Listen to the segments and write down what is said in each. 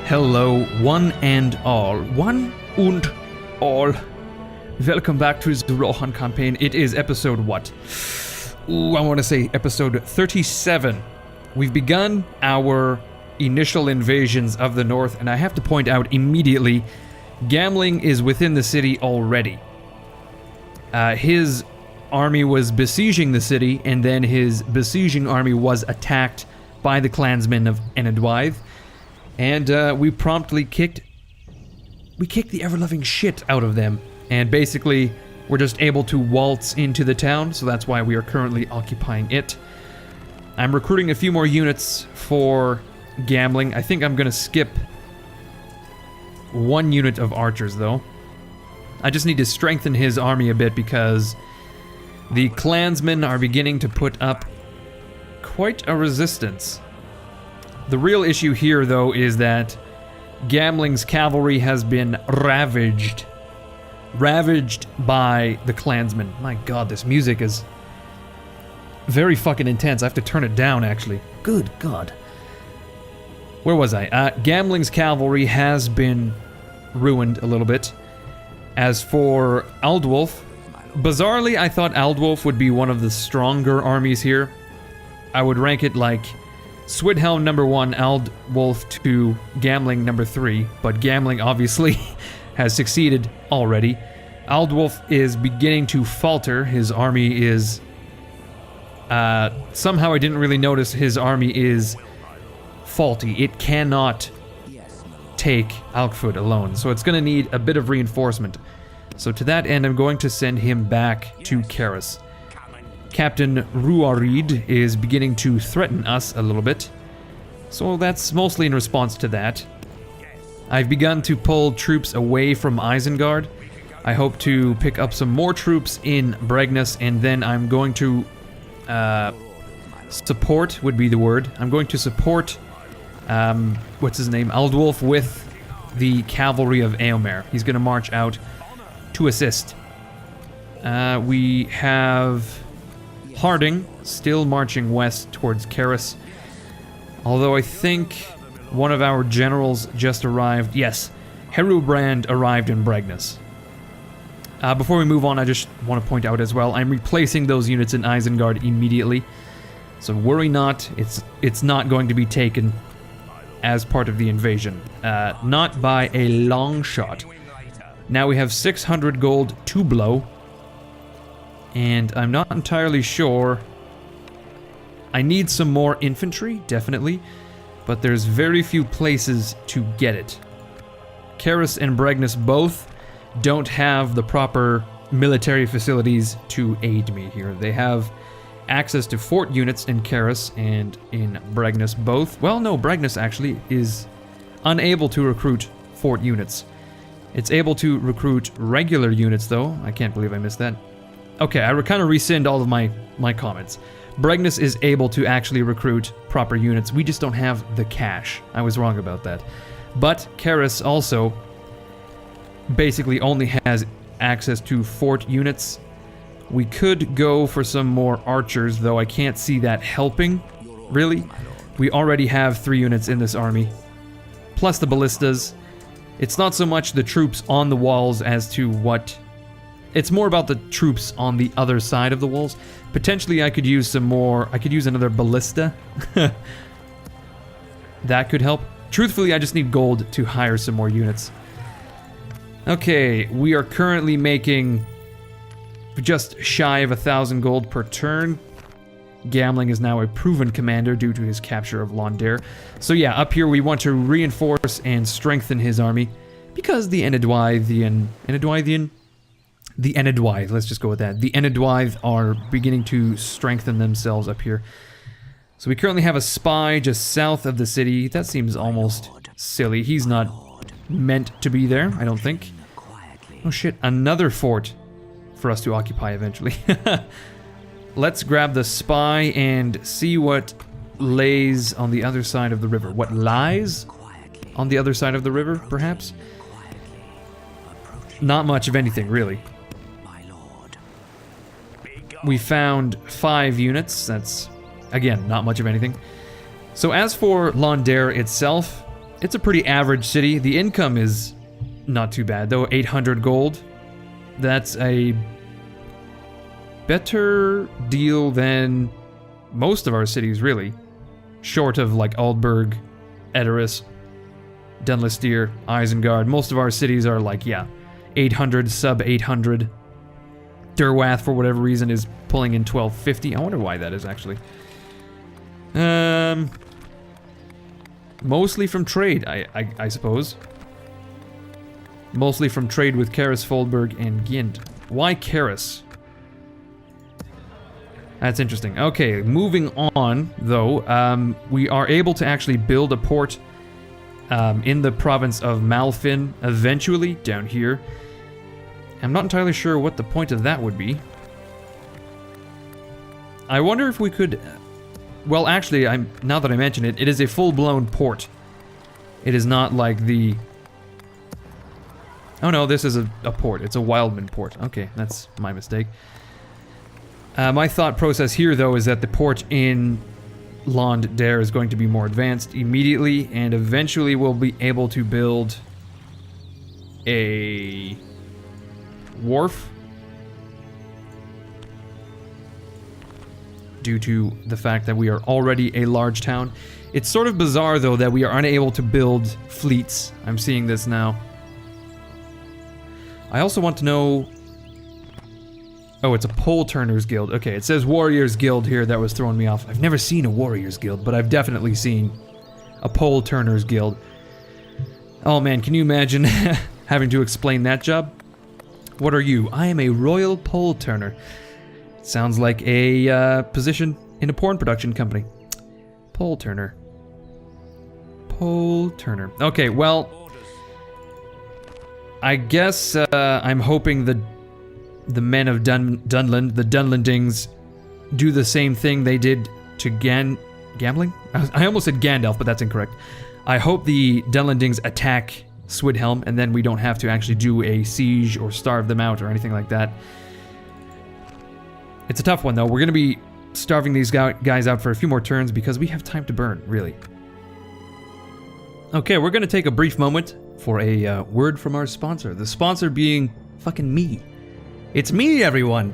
Hello, one and all. One und all. Welcome back to the Rohan campaign. It is episode what? I want to say episode 37. We've begun our initial invasions of the north, and I have to point out immediately, Gamling is within the city already. His army was besieging the city, and then his besieging army was attacked by the clansmen of Enedwythe, and we promptly kicked the ever-loving shit out of them, and basically we're just able to waltz into the town, so that's why we are currently occupying it. I'm recruiting a few more units for Gamling. I think I'm gonna skip one unit of archers though. I just need to strengthen his army a bit because the clansmen are beginning to put up quite a resistance. The real issue here though is that Gamling's cavalry has been ravaged by the clansmen. My god, this music is very fucking intense. I have to turn it down actually. Good god. Where was I? Gamling's cavalry has been ruined a little bit. As for Aldwulf, bizarrely I thought Aldwulf would be one of the stronger armies here. I would rank it like Swidhelm number 1, Aldwulf 2, Gamling number 3, but Gamling obviously has succeeded already. Aldwulf is beginning to falter. His army is... somehow I didn't really notice his army is faulty. It cannot take Alkford alone, so it's going to need a bit of reinforcement. So to that end, I'm going to send him back to Karis. Captain Ruarid is beginning to threaten us a little bit, so that's mostly in response to that. I've begun to pull troops away from Isengard. I hope to pick up some more troops in Bregnus, and then I'm going to support would be the word. I'm going to support what's his name? Aldwulf with the cavalry of Eomer. He's going to march out to assist. We have Harding still marching west towards Karis. Although I think one of our generals just arrived. Yes, Herubrand arrived in Bregnus. Before we move on, I just want to point out as well, I'm replacing those units in Isengard immediately. So worry not, it's not going to be taken as part of the invasion. Not by a long shot. Now we have 600 gold to blow. And I'm not entirely sure. I need some more infantry, definitely. But there's very few places to get it. Karis and Bregnus both don't have the proper military facilities to aid me here. They have access to fort units in Karis and in Bregnus both. Well, no, Bregnus actually is unable to recruit fort units. It's able to recruit regular units though. I can't believe I missed that. Okay, I kind of rescind all of my comments. Bregnus is able to actually recruit proper units. We just don't have the cash. I was wrong about that. But Karis also basically only has access to fort units. We could go for some more archers, though I can't see that helping, really. We already have 3 units in this army, plus the ballistas. It's not so much the troops on the walls as to what... It's more about the troops on the other side of the walls. Potentially I could use some more... I could use another ballista. That could help. Truthfully, I just need gold to hire some more units. Okay, we are currently making just shy of 1,000 gold per turn. Gamling is now a proven commander due to his capture of Londare. So yeah, up here we want to reinforce and strengthen his army because the Enedwythe, let's just go with that. The Enedwythe are beginning to strengthen themselves up here. So we currently have a spy just south of the city. That seems almost silly. He's not meant to be there, I don't think. Oh shit, another fort for us to occupy eventually. Let's grab the spy and see what lays on the other side of the river. What lies on the other side of the river, perhaps? Not much of anything, really. We found 5 units. That's, again, not much of anything. So as for Londare itself, It's a pretty average city. The income is not too bad, though. 800 gold. That's a better deal than most of our cities, really. Short of, like, Aldburg, Edoras, Dunlestier, Isengard. Most of our cities are, like, yeah, 800, sub 800. Durwath, for whatever reason, is pulling in 1250. I wonder why that is, actually. Mostly from trade, I suppose. Mostly from trade with Karis, Foldberg, and Gind. Why Karis? That's interesting. Okay, moving on, though. We are able to actually build a port in the province of Malfin eventually, down here. I'm not entirely sure what the point of that would be. I wonder if we could... Well, actually, now that I mention it, it is a full-blown port. It is not like the... Oh no, this is a port. It's a Wildman port. Okay, that's my mistake. My thought process here, though, is that the port in Lond Dare is going to be more advanced immediately, and eventually we'll be able to build a wharf due to the fact that we are already a large town. It's sort of bizarre, though, that we are unable to build fleets. I'm seeing this now. I also want to know... Oh, it's a Pole Turners Guild. Okay, it says Warriors Guild here. That was throwing me off. I've never seen a Warriors Guild, but I've definitely seen a Pole Turners Guild. Oh man, can you imagine having to explain that job? What are you? I am a Royal Pole Turner. Sounds like a position in a porn production company. Pole Turner. Pole Turner. Okay, well, I guess I'm hoping the men of Dunland, the Dunlandings, do the same thing they did to Gambling? I almost said Gandalf, but that's incorrect. I hope the Dunlandings attack Swidhelm, and then we don't have to actually do a siege or starve them out or anything like that. It's a tough one, though. We're going to be starving these guys out for a few more turns because we have time to burn, really. Okay, we're going to take a brief moment for a word from our sponsor. The sponsor being fucking me. It's me, everyone!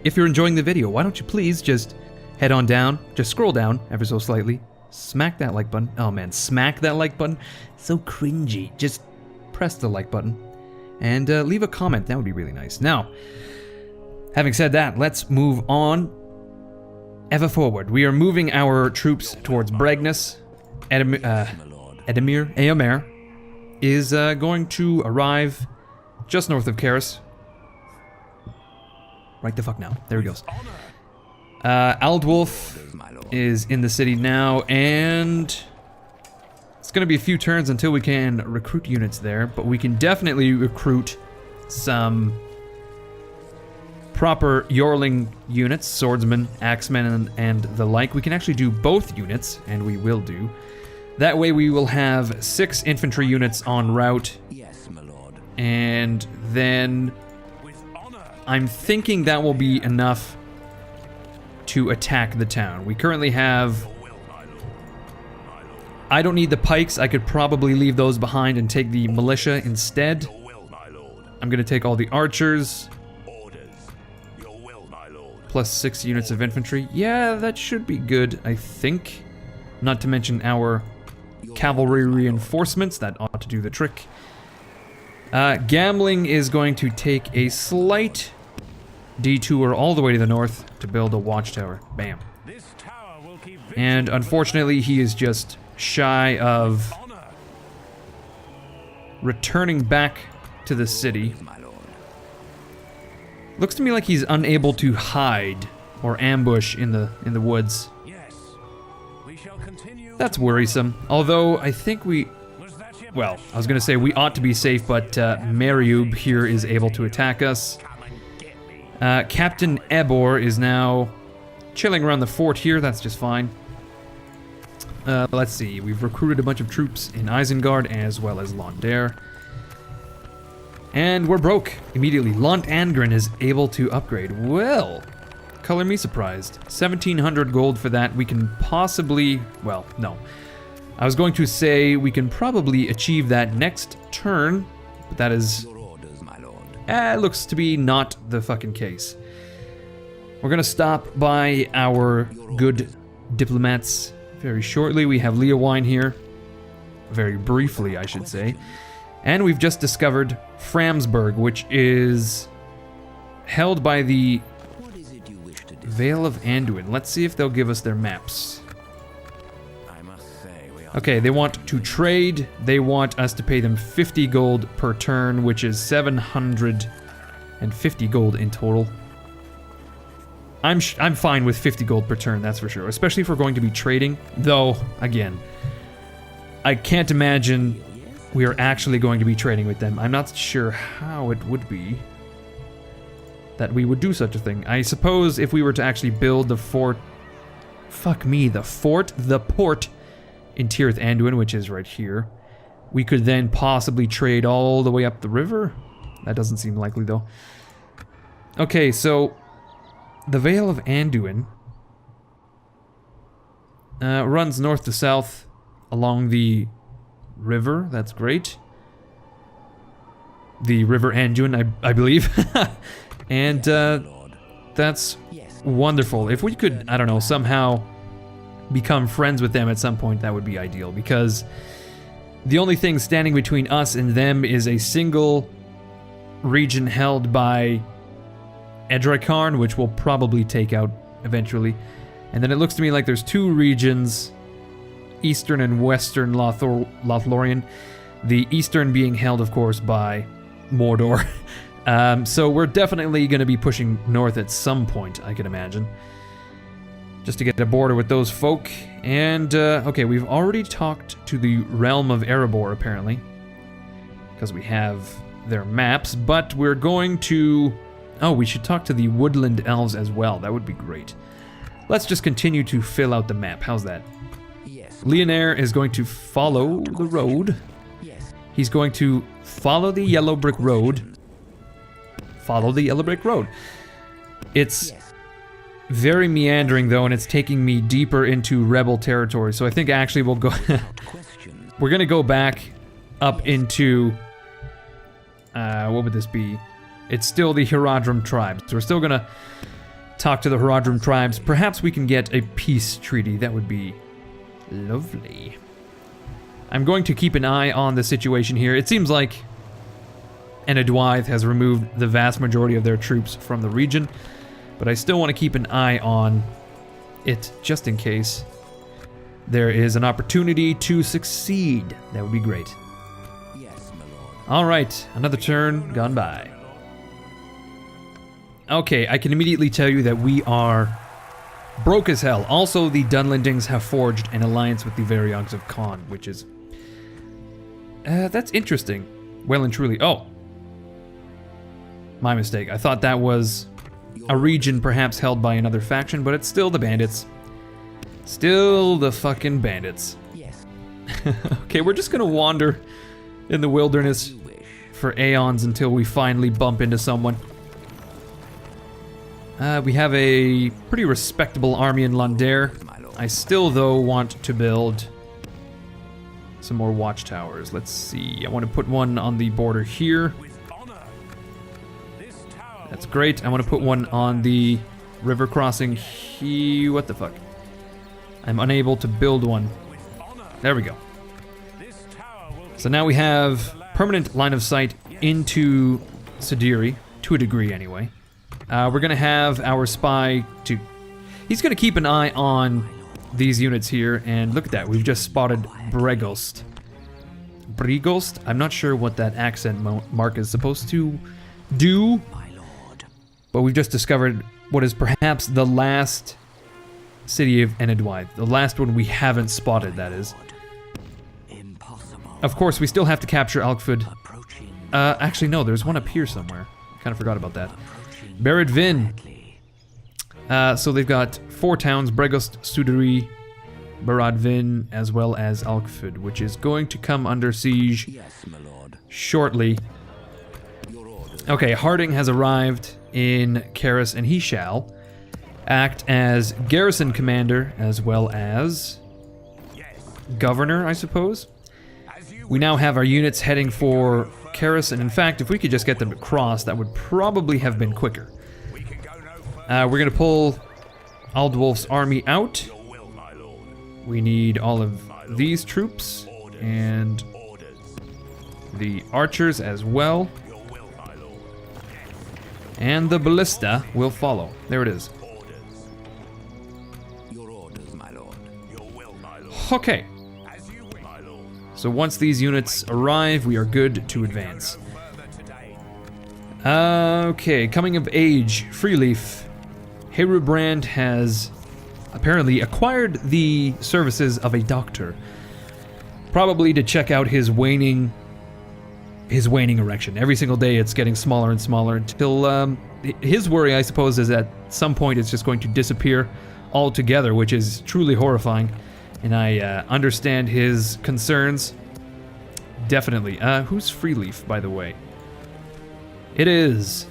If you're enjoying the video, why don't you please just head on down, just scroll down ever so slightly, smack that like button. Oh man, smack that like button. So cringy. Just press the like button and leave a comment. That would be really nice. Now, having said that, let's move on ever forward. We are moving our troops towards Bregnus. Eomer is going to arrive just north of Karis. Right the fuck now. There he goes. Aldwulf is in the city now, and it's going to be a few turns until we can recruit units there, but we can definitely recruit some proper Yorling units, swordsmen, axemen, and the like. We can actually do both units, and we will do. That way we will have 6 infantry units en route. Yes, my lord. And then I'm thinking that will be enough to attack the town. We currently have... I don't need the pikes. I could probably leave those behind and take the militia instead. I'm going to take all the archers. Plus 6 units of infantry. Yeah, that should be good, I think. Not to mention our cavalry reinforcements. That ought to do the trick. Gambling is going to take a slight detour all the way to the north to build a watchtower. Bam. And unfortunately, he is just shy of returning back to the city. Looks to me like he's unable to hide or ambush in the woods. That's worrisome. Although I think we... Well, I was going to say we ought to be safe, but Mariub here is able to attack us. Captain Ebor is now chilling around the fort here. That's just fine. Let's see. We've recruited a bunch of troops in Isengard as well as Londare. And we're broke immediately. Lont Angren is able to upgrade. Well, color me surprised. 1,700 gold for that. We can possibly... Well, no. I was going to say we can probably achieve that next turn, but that is... looks to be not the fucking case. We're gonna stop by our good diplomats very shortly. We have Leowine here. Very briefly, I should say. And we've just discovered Framsburg, which is held by the Vale of Anduin. Let's see if they'll give us their maps. Okay, they want to trade. They want us to pay them 50 gold per turn, which is 750 gold in total. I'm fine with 50 gold per turn, that's for sure. Especially if we're going to be trading. Though, again, I can't imagine we are actually going to be trading with them. I'm not sure how it would be that we would do such a thing. I suppose if we were to actually build the fort... Fuck me, the port in Tirith Anduin, which is right here. We could then possibly trade all the way up the river? That doesn't seem likely, though. Okay, so... the Vale of Anduin runs north to south along the river. That's great. The River Anduin, I believe. And that's wonderful. If we could, I don't know, somehow become friends with them at some point, that would be ideal, because the only thing standing between us and them is a single region held by Edrakarn, which we'll probably take out eventually. And then it looks to me like there's two regions, Eastern and Western Lothlorien. The Eastern being held, of course, by Mordor. So we're definitely going to be pushing north at some point, I can imagine. Just to get a border with those folk. And, okay, we've already talked to the Realm of Erebor, apparently. Because we have their maps, but we're going to... Oh, we should talk to the Woodland Elves as well. That would be great. Let's just continue to fill out the map. How's that? Yes. Leonair is going to follow the road. Yes. He's going to follow the yellow brick road. Follow the yellow brick road. It's very meandering, though, and it's taking me deeper into rebel territory. So I think actually we'll go... We're going to go back up into... what would this be? It's still the Haradrim tribes. So we're still gonna talk to the Haradrim tribes. Perhaps we can get a peace treaty. That would be lovely. I'm going to keep an eye on the situation here. It seems like Enedwythe has removed the vast majority of their troops from the region, but I still want to keep an eye on it just in case there is an opportunity to succeed. That would be great. Yes, my lord. All right, another turn gone by. Okay, I can immediately tell you that we are broke as hell. Also, the Dunlandings have forged an alliance with the Varyogs of Khan, which is... that's interesting. Well and truly. Oh. My mistake. I thought that was a region perhaps held by another faction, but it's still the bandits. Still the fucking bandits. Yes. Okay, we're just gonna wander in the wilderness for aeons until we finally bump into someone. We have a pretty respectable army in Londair. I still, though, want to build some more watchtowers. Let's see. I want to put one on the border here. That's great. I want to put one on the river crossing here. What the fuck? I'm unable to build one. There we go. So now we have permanent line of sight into Sidiri, to a degree anyway. We're gonna have our spy to... He's gonna keep an eye on these units here, and look at that, we've just spotted Bregost. Bregost? I'm not sure what that accent mark is supposed to do, but we've just discovered what is perhaps the last city of Enedwythe. The last one we haven't spotted, that is. Of course, we still have to capture Alkford. Actually, no, there's one up here somewhere. Kind of forgot about that. Beredvin. So they've got 4 towns, Bregost, Sudiri, Beradvin, as well as Alkford, which is going to come under siege shortly. Okay, Harding has arrived in Karis, and he shall act as garrison commander, as well as governor, I suppose. We now have our units heading for Karis, and in fact, if we could just get them to cross, that would probably have been quicker. We're going to pull Aldwulf's army out. We need all of these troops, and the archers as well. And the ballista will follow. There it is. Okay. So once these units arrive, we are good to advance. Okay, coming of age, Freeleaf. Herubrand has apparently acquired the services of a doctor. Probably to check out his waning erection. Every single day it's getting smaller and smaller until his worry, I suppose, is at some point it's just going to disappear altogether, which is truly horrifying. And I understand his concerns. Definitely. Who's Freeleaf, by the way? It is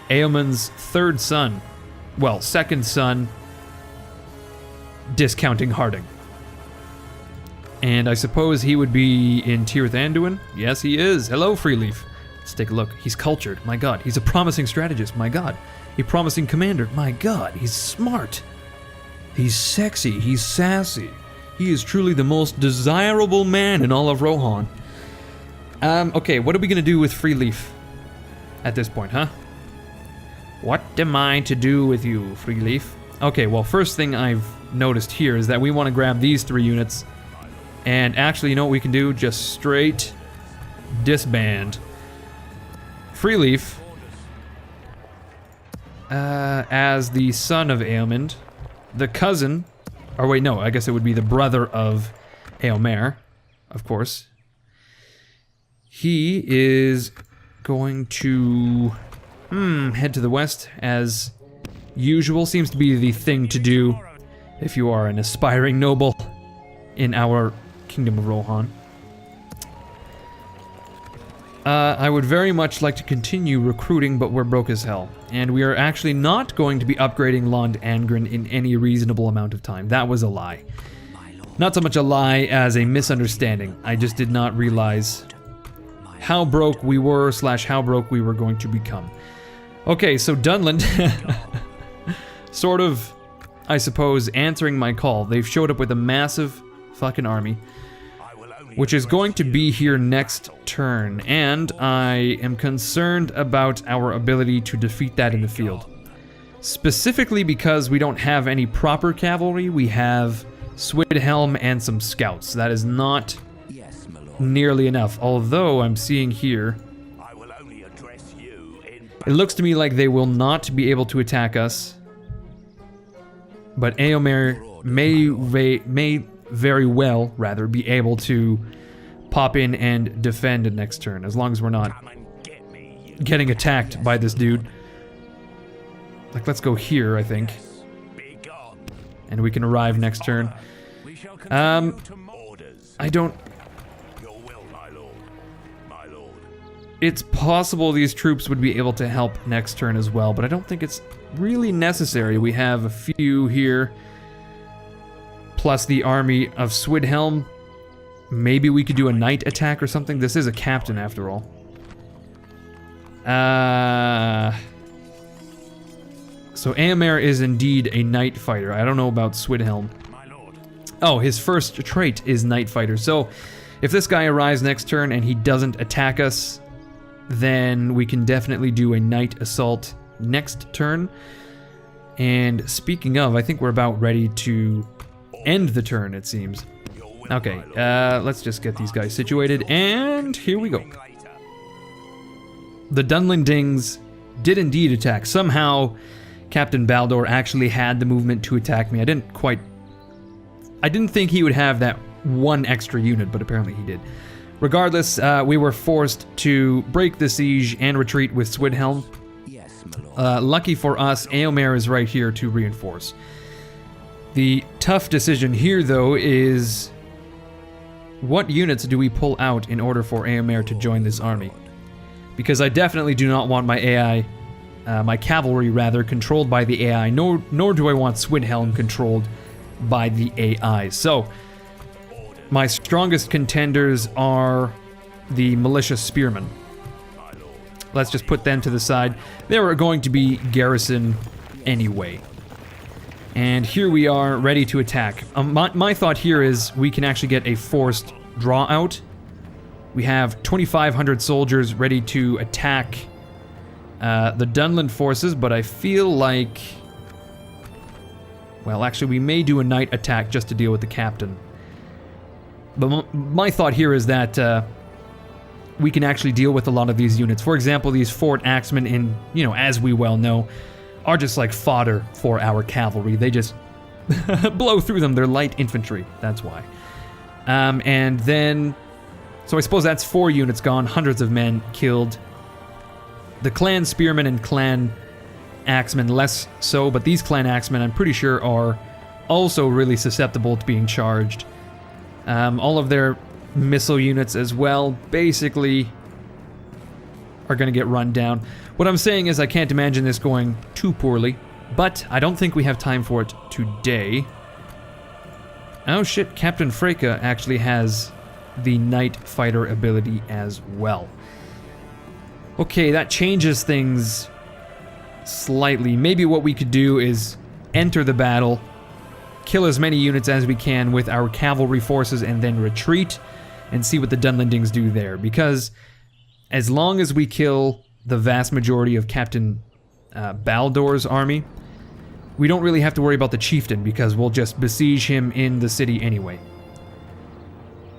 Eomer's third son. Well, second son, discounting Harding. And I suppose he would be in Tirith Anduin? Yes, he is. Hello, Freeleaf. Let's take a look. He's cultured. My god. He's a promising strategist. My god. A promising commander. My god. He's smart. He's sexy, he's sassy. He is truly the most desirable man in all of Rohan. Okay, what are we gonna do with Freeleaf at this point, huh? What am I to do with you, Freeleaf? Okay, well, first thing I've noticed here is that we want to grab these 3 units. And actually, you know what we can do? Just straight disband. Freeleaf, as the son of Eomer, the cousin, or wait, no, I guess it would be the brother of Eomer, of course. He is going to head to the west as usual. Seems to be the thing to do if you are an aspiring noble in our Kingdom of Rohan. I would very much like to continue recruiting, but we're broke as hell. And we are actually not going to be upgrading Lond Angren in any reasonable amount of time. That was a lie. Not so much a lie as a misunderstanding. I just did not realize how broke we were / how broke we were going to become. Okay, so Dunland, sort of, I suppose, answering my call. They've showed up with a massive fucking army, which is going to be here next turn, and I am concerned about our ability to defeat that in the field. Specifically because we don't have any proper cavalry, we have Swidhelm and some scouts. That is not nearly enough, although I'm seeing here, it looks to me like they will not be able to attack us, but Eomer may very well, be able to pop in and defend next turn, as long as we're not getting attacked by this dude. Like, let's go here, I think. And we can arrive next turn. I don't... It's possible these troops would be able to help next turn as well, but I don't think it's really necessary. We have a few here, plus the army of Swidhelm. Maybe we could do a night attack or something. This is a captain, after all. So Eomer is indeed a night fighter. I don't know about Swidhelm. Oh, his first trait is night fighter. So if this guy arrives next turn and he doesn't attack us, then we can definitely do a night assault next turn. And speaking of, I think we're about ready to end the turn, it seems. Okay, let's just get these guys situated, and here we go. The Dunlandings did indeed attack. Somehow, Captain Baldor actually had the movement to attack me. I didn't think he would have that one extra unit, but apparently he did. Regardless, we were forced to break the siege and retreat with Swidhelm. Lucky for us, Eomer is right here to reinforce. The tough decision here, though, is what units do we pull out in order for Eomer to join this army? Because I definitely do not want my AI, my cavalry rather, controlled by the AI, nor do I want Swidhelm controlled by the AI. So, My strongest contenders are the militia spearmen. Let's just put them to the side. They were going to be garrison anyway. And here we are, ready to attack. My thought here is we can actually get a forced draw out. We have 2,500 soldiers ready to attack the Dunland forces, but I feel like... Well, actually, we may do a night attack just to deal with the captain. But my thought here is that we can actually deal with a lot of these units. For example, these Fort Axemen, as we well know, are just like fodder for our cavalry. They just blow through them. They're light infantry. That's why. And then... So I suppose that's 4 units gone, hundreds of men killed. The clan spearmen and clan axemen less so, but these clan axemen I'm pretty sure are also really susceptible to being charged. All of their missile units as well basically are going to get run down. What I'm saying is I can't imagine this going too poorly, but I don't think we have time for it today. Oh shit, Captain Freyka actually has the Night Fighter ability as well. Okay, that changes things slightly. Maybe what we could do is enter the battle, kill as many units as we can with our cavalry forces, and then retreat and see what the Dunlandings do there. Because as long as we kill the vast majority of Captain Baldor's army, we don't really have to worry about the chieftain, because we'll just besiege him in the city anyway.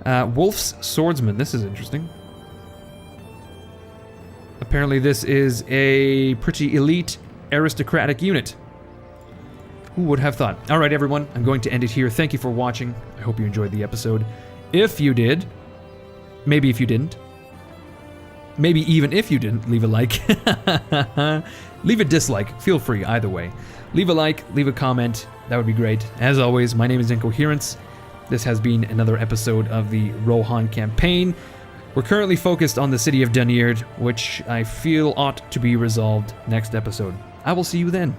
Wolf's Swordsman, this is interesting. Apparently this is a pretty elite aristocratic unit. Who would have thought? Alright everyone, I'm going to end it here. Thank you for watching. I hope you enjoyed the episode. If you did, maybe if you didn't, maybe even if you didn't, leave a like. Leave a dislike, feel free either way. Leave a like, leave a comment, that would be great. As always, my name is Incoherence. This has been another episode of the Rohan campaign. We're currently focused on the city of Dunland, which I feel ought to be resolved next episode. I will see you then.